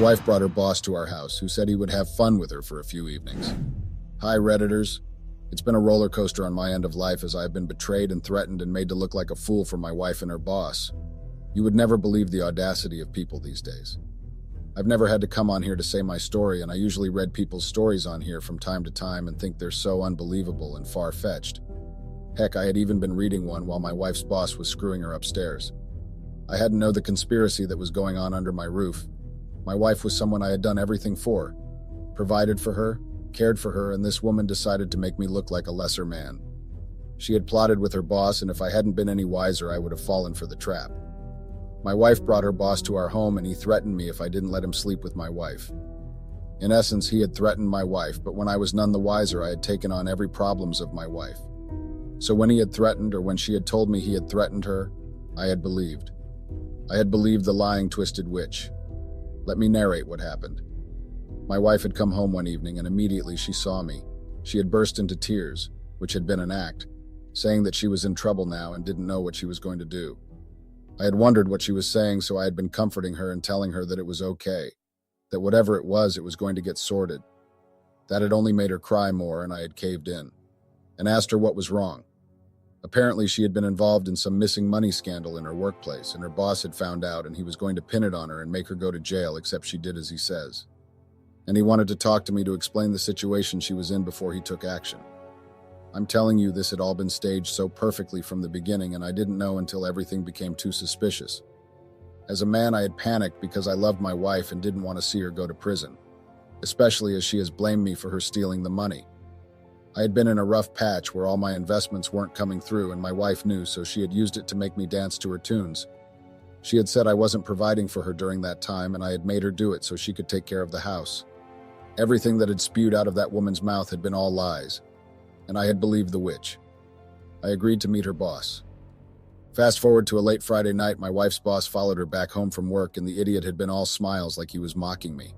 wife brought her boss to our house, who said he would have fun with her for a few evenings. Hi, Redditors. It's been a roller coaster on my end of life as I have been betrayed and threatened and made to look like a fool for my wife and her boss. You would never believe the audacity of people these days. I've never had to come on here to say my story, and I usually read people's stories on here from time to time and think they're so unbelievable and far-fetched. Heck, I had even been reading one while my wife's boss was screwing her upstairs. I hadn't known the conspiracy that was going on under my roof. My wife was someone I had done everything for, provided for her, cared for her, and this woman decided to make me look like a lesser man. She had plotted with her boss, and if I hadn't been any wiser, I would have fallen for the trap. My wife brought her boss to our home, and he threatened me if I didn't let him sleep with my wife. In essence, he had threatened my wife, but when I was none the wiser, I had taken on every problems of my wife. So when he had threatened, or when she had told me he had threatened her, I had believed. I had believed the lying, twisted witch. Let me narrate what happened. My wife had come home one evening, and immediately she saw me. She had burst into tears, which had been an act, saying that she was in trouble now and didn't know what she was going to do. I had wondered what she was saying, so I had been comforting her and telling her that it was okay, that whatever it was going to get sorted. That had only made her cry more, and I had caved in, and asked her what was wrong. Apparently, she had been involved in some missing money scandal in her workplace, and her boss had found out, and he was going to pin it on her and make her go to jail, except she did as he says. And he wanted to talk to me to explain the situation she was in before he took action. I'm telling you, this had all been staged so perfectly from the beginning, and I didn't know until everything became too suspicious. As a man, I had panicked because I loved my wife and didn't want to see her go to prison, especially as she has blamed me for her stealing the money. I had been in a rough patch where all my investments weren't coming through, and my wife knew, so she had used it to make me dance to her tunes. She had said I wasn't providing for her during that time, and I had made her do it so she could take care of the house. Everything that had spewed out of that woman's mouth had been all lies, and I had believed the witch. I agreed to meet her boss. Fast forward to a late Friday night, my wife's boss followed her back home from work, and the idiot had been all smiles like he was mocking me.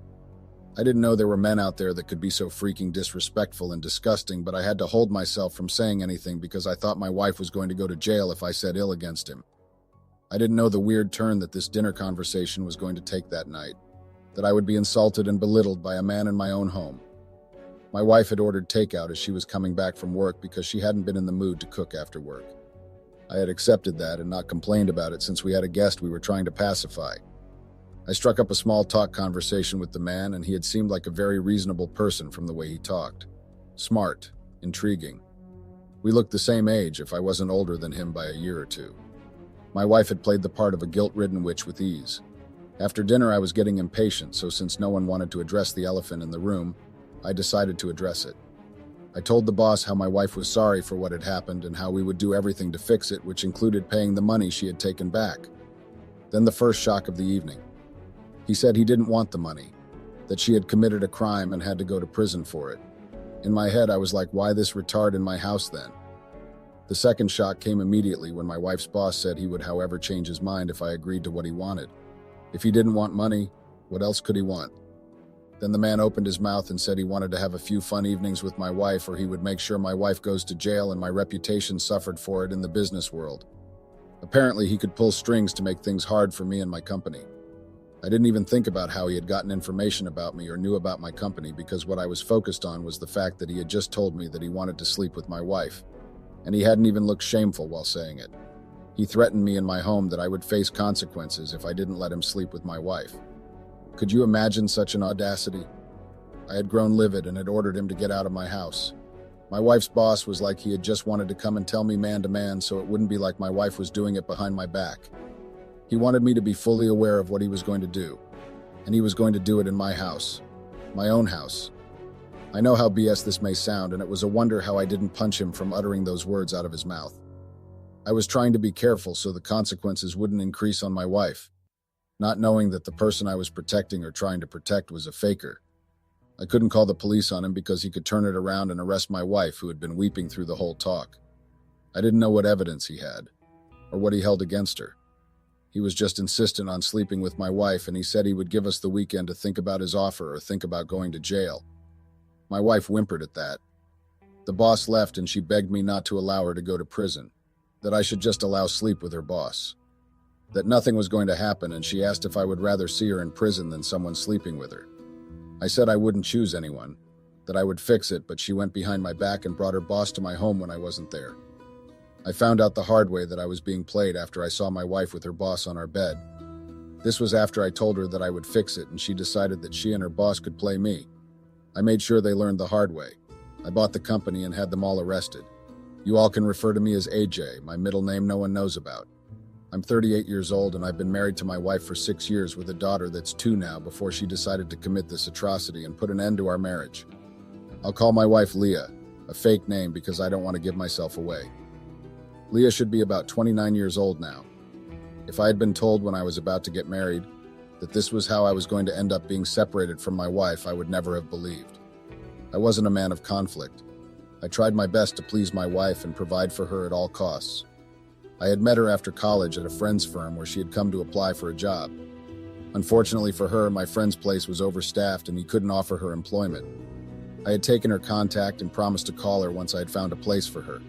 I didn't know there were men out there that could be so freaking disrespectful and disgusting, but I had to hold myself from saying anything because I thought my wife was going to go to jail if I said ill against him. I didn't know the weird turn that this dinner conversation was going to take that night, that I would be insulted and belittled by a man in my own home. My wife had ordered takeout as she was coming back from work because she hadn't been in the mood to cook after work. I had accepted that and not complained about it since we had a guest we were trying to pacify. I struck up a small talk conversation with the man, and he had seemed like a very reasonable person from the way he talked. Smart, intriguing. We looked the same age if I wasn't older than him by a year or two. My wife had played the part of a guilt-ridden witch with ease. After dinner, I was getting impatient, so since no one wanted to address the elephant in the room, I decided to address it. I told the boss how my wife was sorry for what had happened and how we would do everything to fix it, which included paying the money she had taken back. Then the first shock of the evening. He said he didn't want the money, that she had committed a crime and had to go to prison for it. In my head, I was like, why this retard in my house then? The second shock came immediately when my wife's boss said he would, however, change his mind if I agreed to what he wanted. If he didn't want money, what else could he want? Then the man opened his mouth and said he wanted to have a few fun evenings with my wife, or he would make sure my wife goes to jail and my reputation suffered for it in the business world. Apparently, he could pull strings to make things hard for me and my company. I didn't even think about how he had gotten information about me or knew about my company, because what I was focused on was the fact that he had just told me that he wanted to sleep with my wife, and he hadn't even looked shameful while saying it. He threatened me in my home that I would face consequences if I didn't let him sleep with my wife. Could you imagine such an audacity? I had grown livid and had ordered him to get out of my house. My wife's boss was like he had just wanted to come and tell me man to man so it wouldn't be like my wife was doing it behind my back. He wanted me to be fully aware of what he was going to do, and he was going to do it in my house, my own house. I know how BS this may sound, and it was a wonder how I didn't punch him from uttering those words out of his mouth. I was trying to be careful so the consequences wouldn't increase on my wife, not knowing that the person I was protecting or trying to protect was a faker. I couldn't call the police on him because he could turn it around and arrest my wife, who had been weeping through the whole talk. I didn't know what evidence he had, or what he held against her. He was just insistent on sleeping with my wife, and he said he would give us the weekend to think about his offer or think about going to jail. My wife whimpered at that. The boss left, and she begged me not to allow her to go to prison, that I should just allow sleep with her boss. that nothing was going to happen, and she asked if I would rather see her in prison than someone sleeping with her. I said I wouldn't choose anyone, that I would fix it, but she went behind my back and brought her boss to my home when I wasn't there. I found out the hard way that I was being played after I saw my wife with her boss on our bed. This was after I told her that I would fix it, and she decided that she and her boss could play me. I made sure they learned the hard way. I bought the company and had them all arrested. You all can refer to me as AJ, my middle name no one knows about. I'm 38 years old, and I've been married to my wife for 6 years with a daughter that's 2 now before she decided to commit this atrocity and put an end to our marriage. I'll call my wife Leah, a fake name because I don't want to give myself away. Leah should be about 29 years old now. If I had been told when I was about to get married that this was how I was going to end up being separated from my wife, I would never have believed. I wasn't a man of conflict. I tried my best to please my wife and provide for her at all costs. I had met her after college at a friend's firm where she had come to apply for a job. Unfortunately for her, my friend's place was overstaffed and he couldn't offer her employment. I had taken her contact and promised to call her once I had found a place for her.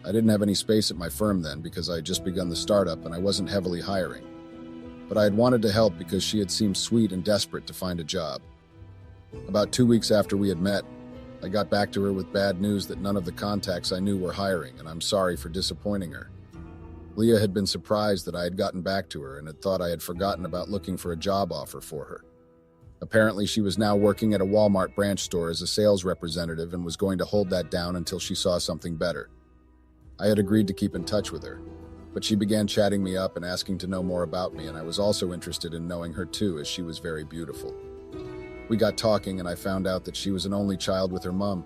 I didn't have any space at my firm then because I had just begun the startup and I wasn't heavily hiring. But I had wanted to help because she had seemed sweet and desperate to find a job. About 2 weeks after we had met, I got back to her with bad news that none of the contacts I knew were hiring, and I'm sorry for disappointing her. Leah had been surprised that I had gotten back to her and had thought I had forgotten about looking for a job offer for her. Apparently, she was now working at a Walmart branch store as a sales representative and was going to hold that down until she saw something better. I had agreed to keep in touch with her, but she began chatting me up and asking to know more about me, and I was also interested in knowing her too, as she was very beautiful. We got talking, and I found out that she was an only child with her mom.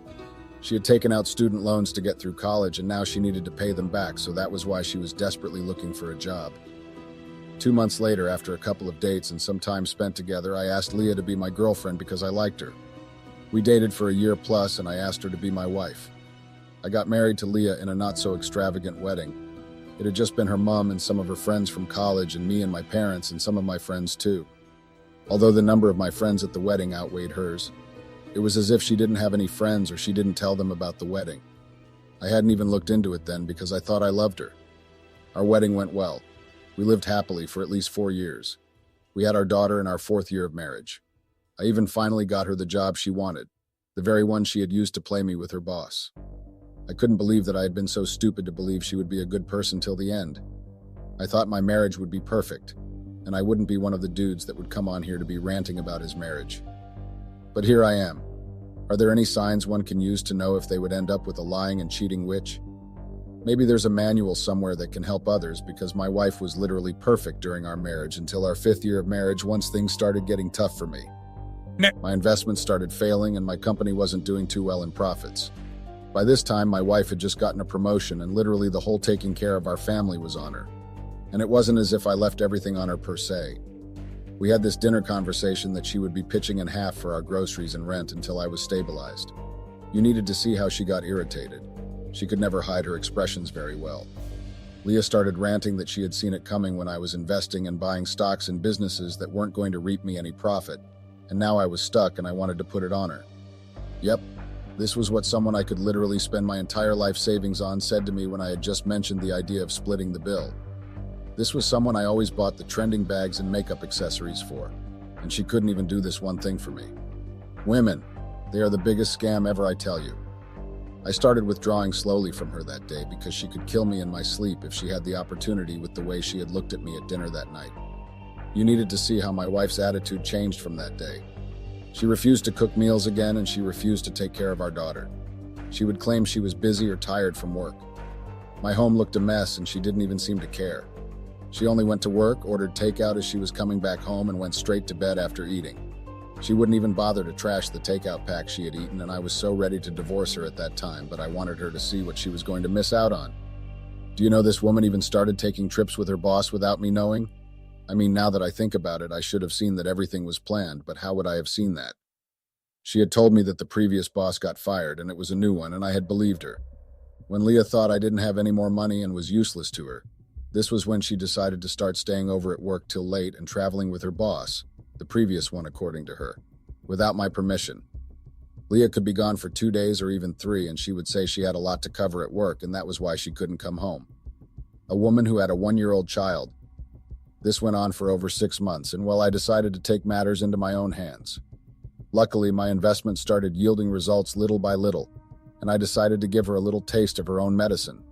She had taken out student loans to get through college, and now she needed to pay them back, so that was why she was desperately looking for a job. 2 months later, after a couple of dates and some time spent together, I asked Leah to be my girlfriend because I liked her. We dated for a year plus, and I asked her to be my wife. I got married to Leah in a not-so-extravagant wedding. It had just been her mom and some of her friends from college and me and my parents and some of my friends too. Although the number of my friends at the wedding outweighed hers, it was as if she didn't have any friends or she didn't tell them about the wedding. I hadn't even looked into it then because I thought I loved her. Our wedding went well. We lived happily for at least 4 years. We had our daughter in our 4th year of marriage. I even finally got her the job she wanted, the very one she had used to play me with her boss. I couldn't believe that I had been so stupid to believe she would be a good person till the end. I thought my marriage would be perfect, and I wouldn't be one of the dudes that would come on here to be ranting about his marriage. But here I am. Are there any signs one can use to know if they would end up with a lying and cheating witch? Maybe there's a manual somewhere that can help others, because my wife was literally perfect during our marriage until our 5th year of marriage, once things started getting tough for me. My investments started failing and my company wasn't doing too well in profits. By this time, my wife had just gotten a promotion and literally the whole taking care of our family was on her. And it wasn't as if I left everything on her per se. We had this dinner conversation that she would be pitching in half for our groceries and rent until I was stabilized. You needed to see how she got irritated. She could never hide her expressions very well. Leah started ranting that she had seen it coming when I was investing and buying stocks in businesses that weren't going to reap me any profit, and now I was stuck and I wanted to put it on her. Yep. This was what someone I could literally spend my entire life savings on said to me when I had just mentioned the idea of splitting the bill. This was someone I always bought the trending bags and makeup accessories for, and she couldn't even do this one thing for me. Women, they are the biggest scam ever, I tell you. I started withdrawing slowly from her that day because she could kill me in my sleep if she had the opportunity with the way she had looked at me at dinner that night. You needed to see how my wife's attitude changed from that day. She refused to cook meals again, and she refused to take care of our daughter. She would claim she was busy or tired from work. My home looked a mess, and she didn't even seem to care. She only went to work, ordered takeout as she was coming back home, and went straight to bed after eating. She wouldn't even bother to trash the takeout pack she had eaten, and I was so ready to divorce her at that time, but I wanted her to see what she was going to miss out on. Do you know this woman even started taking trips with her boss without me knowing? I mean, now that I think about it, I should have seen that everything was planned, but how would I have seen that? She had told me that the previous boss got fired, and it was a new one, and I had believed her. When Leah thought I didn't have any more money and was useless to her, this was when she decided to start staying over at work till late and traveling with her boss, the previous one according to her, without my permission. Leah could be gone for 2 days or even 3, and she would say she had a lot to cover at work, and that was why she couldn't come home. A woman who had a 1-year-old child. This went on for over 6 months, and I decided to take matters into my own hands. Luckily, my investment started yielding results little by little, and I decided to give her a little taste of her own medicine.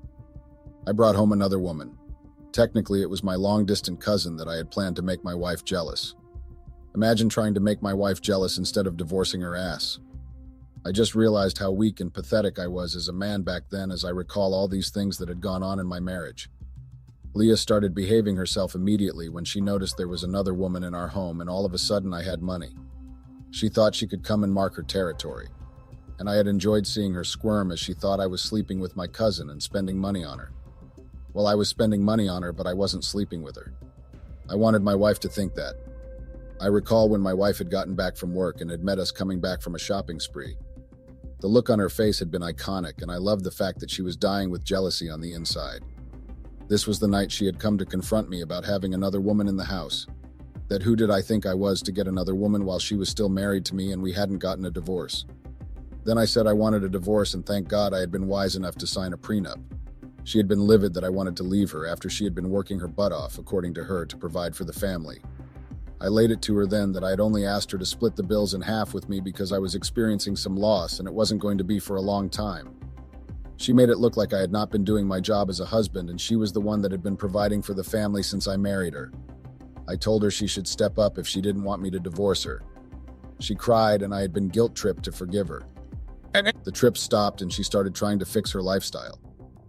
I brought home another woman. Technically, it was my long-distance cousin that I had planned to make my wife jealous. Imagine trying to make my wife jealous instead of divorcing her ass. I just realized how weak and pathetic I was as a man back then as I recall all these things that had gone on in my marriage. Leah started behaving herself immediately when she noticed there was another woman in our home, and all of a sudden I had money. She thought she could come and mark her territory, and I had enjoyed seeing her squirm as she thought I was sleeping with my cousin and spending money on her. Well, I was spending money on her, but I wasn't sleeping with her. I wanted my wife to think that. I recall when my wife had gotten back from work and had met us coming back from a shopping spree. The look on her face had been iconic, and I loved the fact that she was dying with jealousy on the inside. This was the night she had come to confront me about having another woman in the house. That who did I think I was to get another woman while she was still married to me and we hadn't gotten a divorce? Then I said I wanted a divorce, and thank God I had been wise enough to sign a prenup. She had been livid that I wanted to leave her after she had been working her butt off, according to her, to provide for the family. I laid it to her then that I had only asked her to split the bills in half with me because I was experiencing some loss and it wasn't going to be for a long time. She made it look like I had not been doing my job as a husband, and she was the one that had been providing for the family since I married her. I told her she should step up if she didn't want me to divorce her. She cried, and I had been guilt-tripped to forgive her. The trip stopped, and she started trying to fix her lifestyle.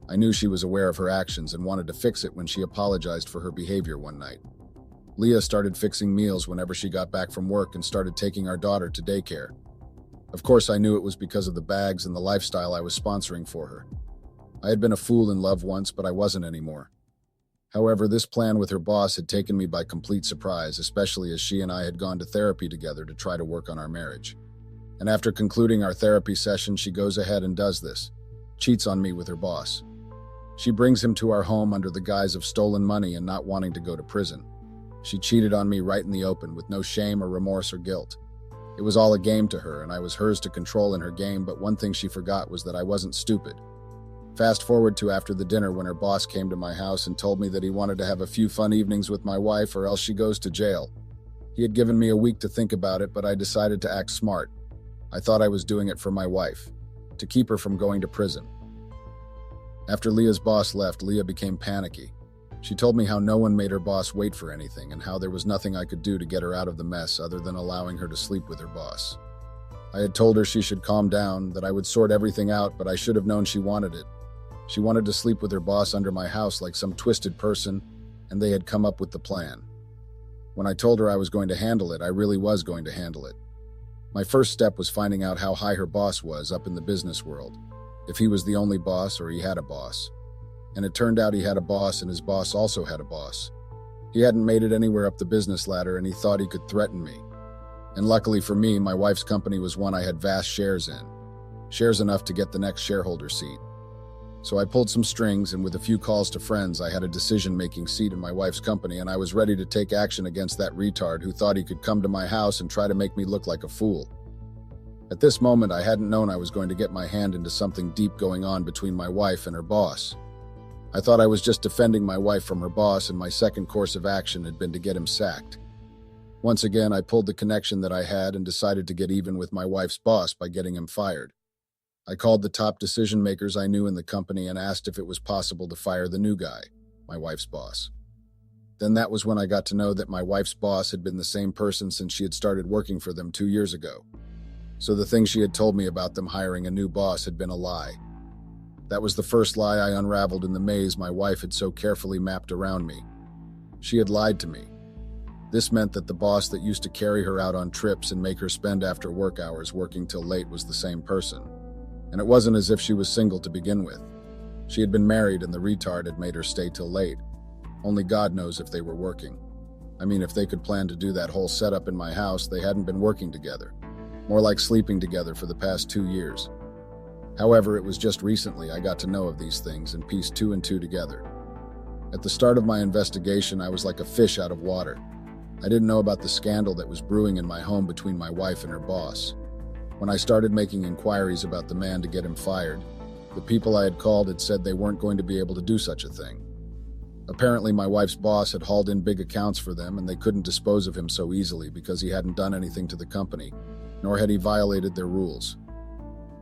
I knew she was aware of her actions and wanted to fix it when she apologized for her behavior one night. Leah started fixing meals whenever she got back from work and started taking our daughter to daycare. Of course, I knew it was because of the bags and the lifestyle I was sponsoring for her. I had been a fool in love once, but I wasn't anymore. However, this plan with her boss had taken me by complete surprise, especially as she and I had gone to therapy together to try to work on our marriage. And after concluding our therapy session, she goes ahead and does this. Cheats on me with her boss. She brings him to our home under the guise of stolen money and not wanting to go to prison. She cheated on me right in the open with no shame or remorse or guilt. It was all a game to her, and I was hers to control in her game, but one thing she forgot was that I wasn't stupid. Fast forward to after the dinner when her boss came to my house and told me that he wanted to have a few fun evenings with my wife or else she goes to jail. He had given me a week to think about it, but I decided to act smart. I thought I was doing it for my wife, to keep her from going to prison. After Leah's boss left, Leah became panicky. She told me how no one made her boss wait for anything and how there was nothing I could do to get her out of the mess other than allowing her to sleep with her boss. I had told her she should calm down, that I would sort everything out, but I should have known she wanted it. She wanted to sleep with her boss under my house like some twisted person, and they had come up with the plan. When I told her I was going to handle it, I really was going to handle it. My first step was finding out how high her boss was up in the business world, if he was the only boss or he had a boss. And it turned out he had a boss, and his boss also had a boss. He hadn't made it anywhere up the business ladder, and he thought he could threaten me. And luckily for me, my wife's company was one I had vast shares in. Shares enough to get the next shareholder seat. So I pulled some strings, and with a few calls to friends, I had a decision-making seat in my wife's company, and I was ready to take action against that retard who thought he could come to my house and try to make me look like a fool. At this moment, I hadn't known I was going to get my hand into something deep going on between my wife and her boss. I thought I was just defending my wife from her boss, and my second course of action had been to get him sacked. Once again, I pulled the connection that I had and decided to get even with my wife's boss by getting him fired. I called the top decision makers I knew in the company and asked if it was possible to fire the new guy, my wife's boss. Then that was when I got to know that my wife's boss had been the same person since she had started working for them 2 years ago. So the thing she had told me about them hiring a new boss had been a lie. That was the first lie I unraveled in the maze my wife had so carefully mapped around me. She had lied to me. This meant that the boss that used to carry her out on trips and make her spend after work hours working till late was the same person. And it wasn't as if she was single to begin with. She had been married and the retard had made her stay till late. Only God knows if they were working. I mean, if they could plan to do that whole setup in my house, they hadn't been working together. More like sleeping together for the past 2 years. However, it was just recently I got to know of these things and pieced 2 and 2 together. At the start of my investigation, I was like a fish out of water. I didn't know about the scandal that was brewing in my home between my wife and her boss. When I started making inquiries about the man to get him fired, the people I had called had said they weren't going to be able to do such a thing. Apparently, my wife's boss had hauled in big accounts for them, and they couldn't dispose of him so easily because he hadn't done anything to the company, nor had he violated their rules.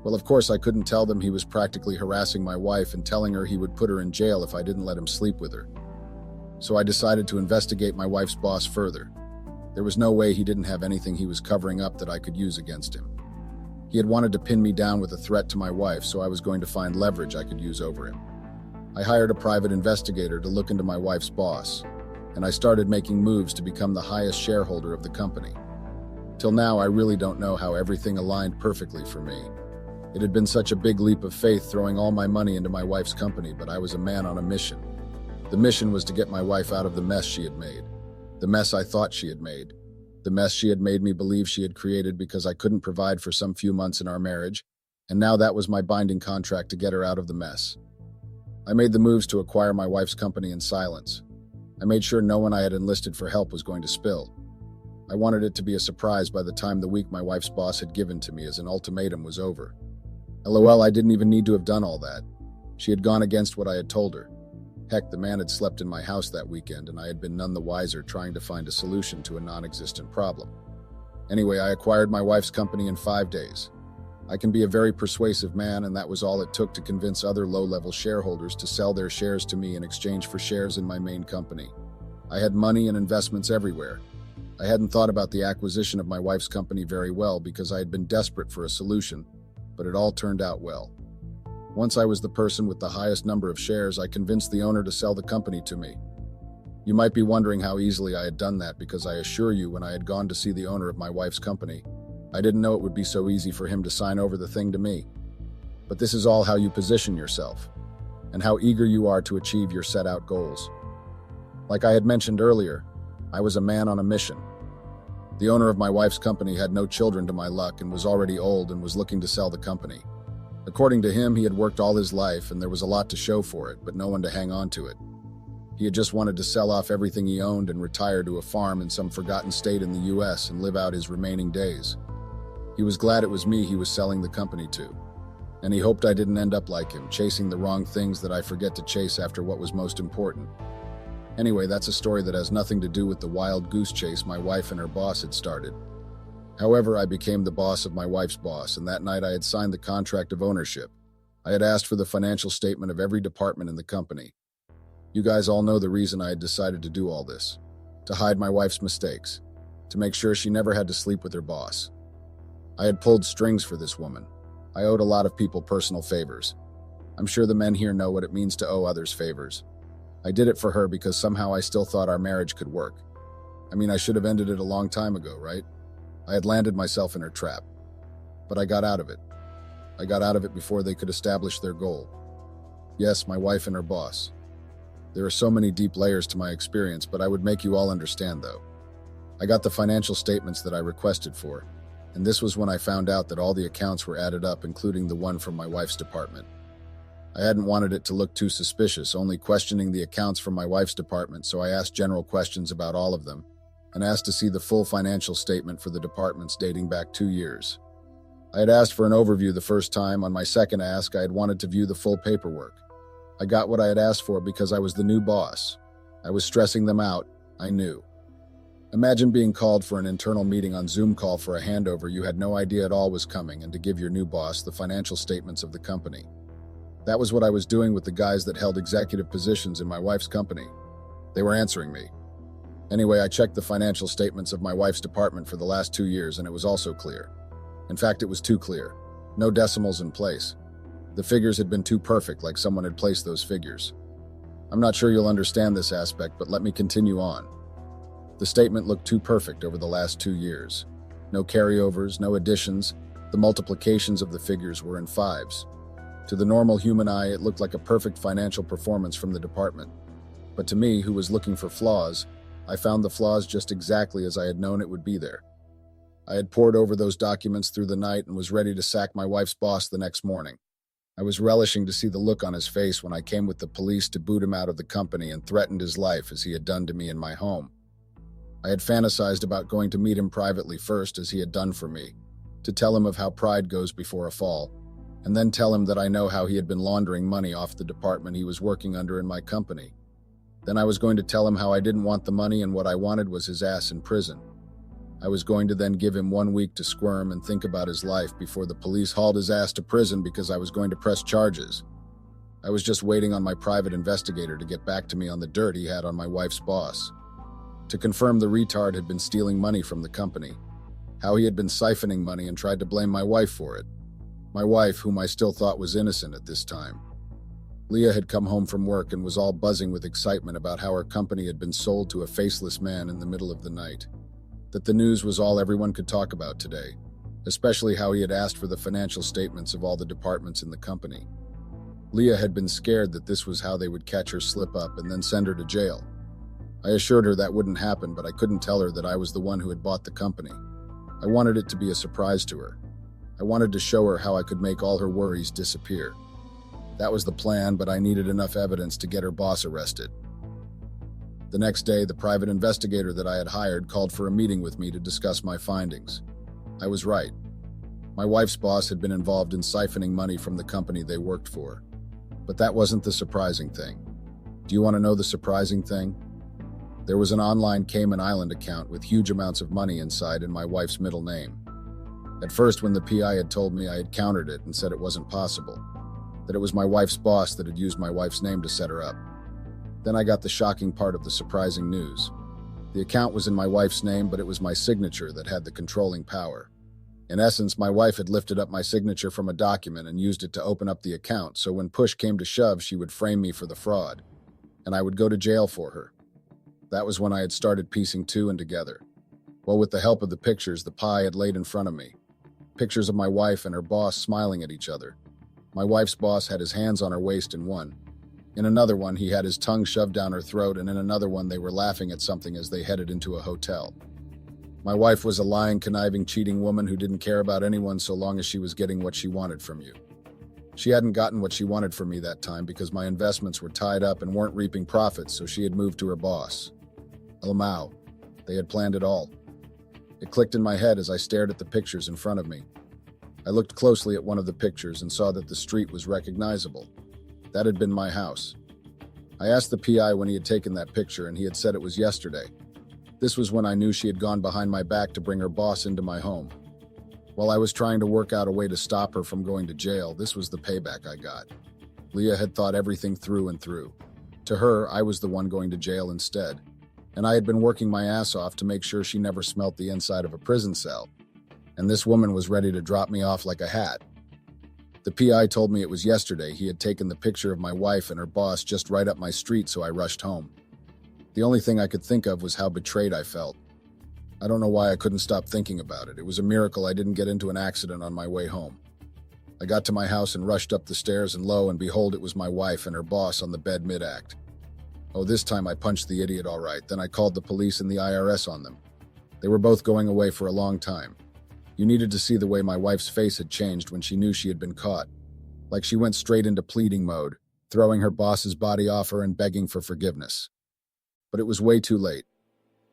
Well, of course, I couldn't tell them he was practically harassing my wife and telling her he would put her in jail if I didn't let him sleep with her. So I decided to investigate my wife's boss further. There was no way he didn't have anything he was covering up that I could use against him. He had wanted to pin me down with a threat to my wife, so I was going to find leverage I could use over him. I hired a private investigator to look into my wife's boss, and I started making moves to become the highest shareholder of the company. Till now, I really don't know how everything aligned perfectly for me. It had been such a big leap of faith throwing all my money into my wife's company, but I was a man on a mission. The mission was to get my wife out of the mess she had made. The mess I thought she had made. The mess she had made me believe she had created because I couldn't provide for some few months in our marriage, and now that was my binding contract to get her out of the mess. I made the moves to acquire my wife's company in silence. I made sure no one I had enlisted for help was going to spill. I wanted it to be a surprise by the time the week my wife's boss had given to me as an ultimatum was over. LOL, I didn't even need to have done all that. She had gone against what I had told her. Heck, the man had slept in my house that weekend, and I had been none the wiser trying to find a solution to a non-existent problem. Anyway, I acquired my wife's company in 5 days. I can be a very persuasive man, and that was all it took to convince other low-level shareholders to sell their shares to me in exchange for shares in my main company. I had money and investments everywhere. I hadn't thought about the acquisition of my wife's company very well because I had been desperate for a solution, but it all turned out well. Once I was the person with the highest number of shares, I convinced the owner to sell the company to me. You might be wondering how easily I had done that because I assure you, when I had gone to see the owner of my wife's company, I didn't know it would be so easy for him to sign over the thing to me. But this is all how you position yourself, and how eager you are to achieve your set-out goals. Like I had mentioned earlier, I was a man on a mission. The owner of my wife's company had no children to my luck and was already old and was looking to sell the company. According to him, he had worked all his life and there was a lot to show for it, but no one to hang on to it. He had just wanted to sell off everything he owned and retire to a farm in some forgotten state in the US and live out his remaining days. He was glad it was me he was selling the company to, and he hoped I didn't end up like him, chasing the wrong things that I forget to chase after what was most important. Anyway, that's a story that has nothing to do with the wild goose chase my wife and her boss had started. However, I became the boss of my wife's boss, and that night I had signed the contract of ownership. I had asked for the financial statement of every department in the company. You guys all know the reason I had decided to do all this: to hide my wife's mistakes, to make sure she never had to sleep with her boss. I had pulled strings for this woman. I owed a lot of people personal favors. I'm sure the men here know what it means to owe others favors. I did it for her because somehow I still thought our marriage could work. I mean, I should have ended it a long time ago, right? I had landed myself in her trap. But I got out of it. I got out of it before they could establish their goal. Yes, my wife and her boss. There are so many deep layers to my experience, but I would make you all understand, though. I got the financial statements that I requested for, and this was when I found out that all the accounts were added up, including the one from my wife's department. I hadn't wanted it to look too suspicious, only questioning the accounts from my wife's department, so I asked general questions about all of them, and asked to see the full financial statement for the departments dating back 2 years. I had asked for an overview the first time. On my second ask, I had wanted to view the full paperwork. I got what I had asked for because I was the new boss. I was stressing them out, I knew. Imagine being called for an internal meeting on Zoom call for a handover you had no idea at all was coming, and to give your new boss the financial statements of the company. That was what I was doing with the guys that held executive positions in my wife's company. They were answering me. Anyway, I checked the financial statements of my wife's department for the last 2 years, and it was also clear. In fact, it was too clear. No decimals in place. The figures had been too perfect, like someone had placed those figures. I'm not sure you'll understand this aspect, but let me continue on. The statement looked too perfect over the last 2 years. No carryovers, no additions. The multiplications of the figures were in fives. To the normal human eye, it looked like a perfect financial performance from the department. But to me, who was looking for flaws, I found the flaws just exactly as I had known it would be there. I had pored over those documents through the night and was ready to sack my wife's boss the next morning. I was relishing to see the look on his face when I came with the police to boot him out of the company and threatened his life as he had done to me in my home. I had fantasized about going to meet him privately first, as he had done for me, to tell him of how pride goes before a fall, and then tell him that I know how he had been laundering money off the department he was working under in my company. Then I was going to tell him how I didn't want the money and what I wanted was his ass in prison. I was going to then give him 1 week to squirm and think about his life before the police hauled his ass to prison because I was going to press charges. I was just waiting on my private investigator to get back to me on the dirt he had on my wife's boss. To confirm the retard had been stealing money from the company, how he had been siphoning money and tried to blame my wife for it. My wife, whom I still thought was innocent at this time. Leah had come home from work and was all buzzing with excitement about how her company had been sold to a faceless man in the middle of the night. That the news was all everyone could talk about today, especially how he had asked for the financial statements of all the departments in the company. Leah had been scared that this was how they would catch her slip up and then send her to jail. I assured her that wouldn't happen, but I couldn't tell her that I was the one who had bought the company. I wanted it to be a surprise to her. I wanted to show her how I could make all her worries disappear. That was the plan, but I needed enough evidence to get her boss arrested. The next day, the private investigator that I had hired called for a meeting with me to discuss my findings. I was right. My wife's boss had been involved in siphoning money from the company they worked for. But that wasn't the surprising thing. Do you want to know the surprising thing? There was an online Cayman Island account with huge amounts of money inside in my wife's middle name. At first, when the PI had told me, I had countered it and said it wasn't possible, that it was my wife's boss that had used my wife's name to set her up. Then I got the shocking part of the surprising news. The account was in my wife's name, but it was my signature that had the controlling power. In essence, my wife had lifted up my signature from a document and used it to open up the account, so when push came to shove, she would frame me for the fraud, and I would go to jail for her. That was when I had started piecing two and together. Well, with the help of the pictures the PI had laid in front of me. Pictures of my wife and her boss smiling at each other. My wife's boss had his hands on her waist in one. In another one, he had his tongue shoved down her throat, and in another one, they were laughing at something as they headed into a hotel. My wife was a lying, conniving, cheating woman who didn't care about anyone so long as she was getting what she wanted from you. She hadn't gotten what she wanted from me that time because my investments were tied up and weren't reaping profits, so she had moved to her boss. Oh, Mao. They had planned it all. It clicked in my head as I stared at the pictures in front of me. I looked closely at one of the pictures and saw that the street was recognizable. That had been my house. I asked the PI when he had taken that picture, and he had said it was yesterday. This was when I knew she had gone behind my back to bring her boss into my home. While I was trying to work out a way to stop her from going to jail, this was the payback I got. Leah had thought everything through and through. To her, I was the one going to jail instead. And I had been working my ass off to make sure she never smelt the inside of a prison cell. And this woman was ready to drop me off like a hat. The PI told me it was yesterday he had taken the picture of my wife and her boss just right up my street, so I rushed home. The only thing I could think of was how betrayed I felt. I don't know why I couldn't stop thinking about it. It was a miracle I didn't get into an accident on my way home. I got to my house and rushed up the stairs, and lo and behold, it was my wife and her boss on the bed mid-act. Oh, this time I punched the idiot all right. Then I called the police and the IRS on them. They were both going away for a long time. You needed to see the way my wife's face had changed when she knew she had been caught. Like she went straight into pleading mode, throwing her boss's body off her and begging for forgiveness. But it was way too late.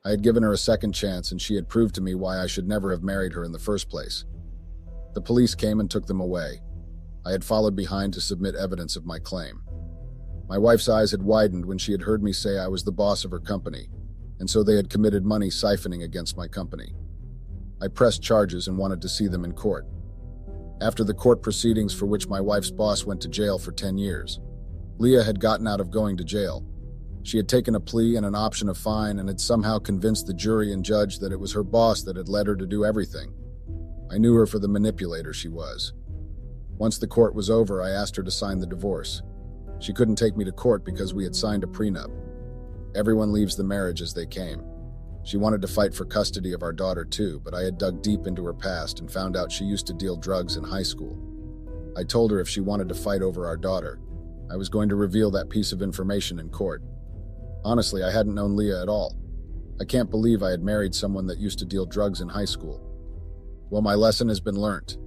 I had given her a second chance, and she had proved to me why I should never have married her in the first place. The police came and took them away. I had followed behind to submit evidence of my claim. My wife's eyes had widened when she had heard me say I was the boss of her company, and so they had committed money siphoning against my company. I pressed charges and wanted to see them in court. After the court proceedings, for which my wife's boss went to jail for 10 years, Leah had gotten out of going to jail. She had taken a plea and an option of fine and had somehow convinced the jury and judge that it was her boss that had led her to do everything. I knew her for the manipulator she was. Once the court was over, I asked her to sign the divorce. She couldn't take me to court because we had signed a prenup. Everyone leaves the marriage as they came. She wanted to fight for custody of our daughter too, but I had dug deep into her past and found out she used to deal drugs in high school. I told her if she wanted to fight over our daughter, I was going to reveal that piece of information in court. Honestly, I hadn't known Leah at all. I can't believe I had married someone that used to deal drugs in high school. Well, my lesson has been learnt,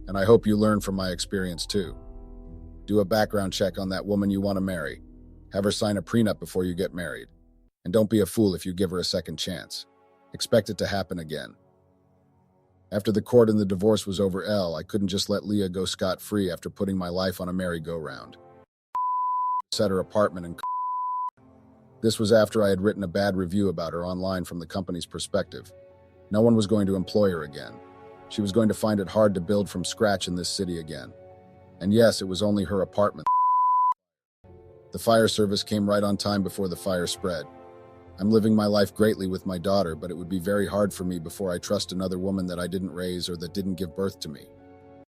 and I hope you learn from my experience too. Do a background check on that woman you want to marry. Have her sign a prenup before you get married. And don't be a fool if you give her a second chance. Expect it to happen again. After the court and the divorce was over, I couldn't just let Leah go scot-free after putting my life on a merry-go-round. Set her apartment and This was after I had written a bad review about her online from the company's perspective. No one was going to employ her again. She was going to find it hard to build from scratch in this city again. And yes, it was only her apartment. The fire service came right on time before the fire spread. I'm living my life greatly with my daughter, but it would be very hard for me before I trust another woman that I didn't raise or that didn't give birth to me.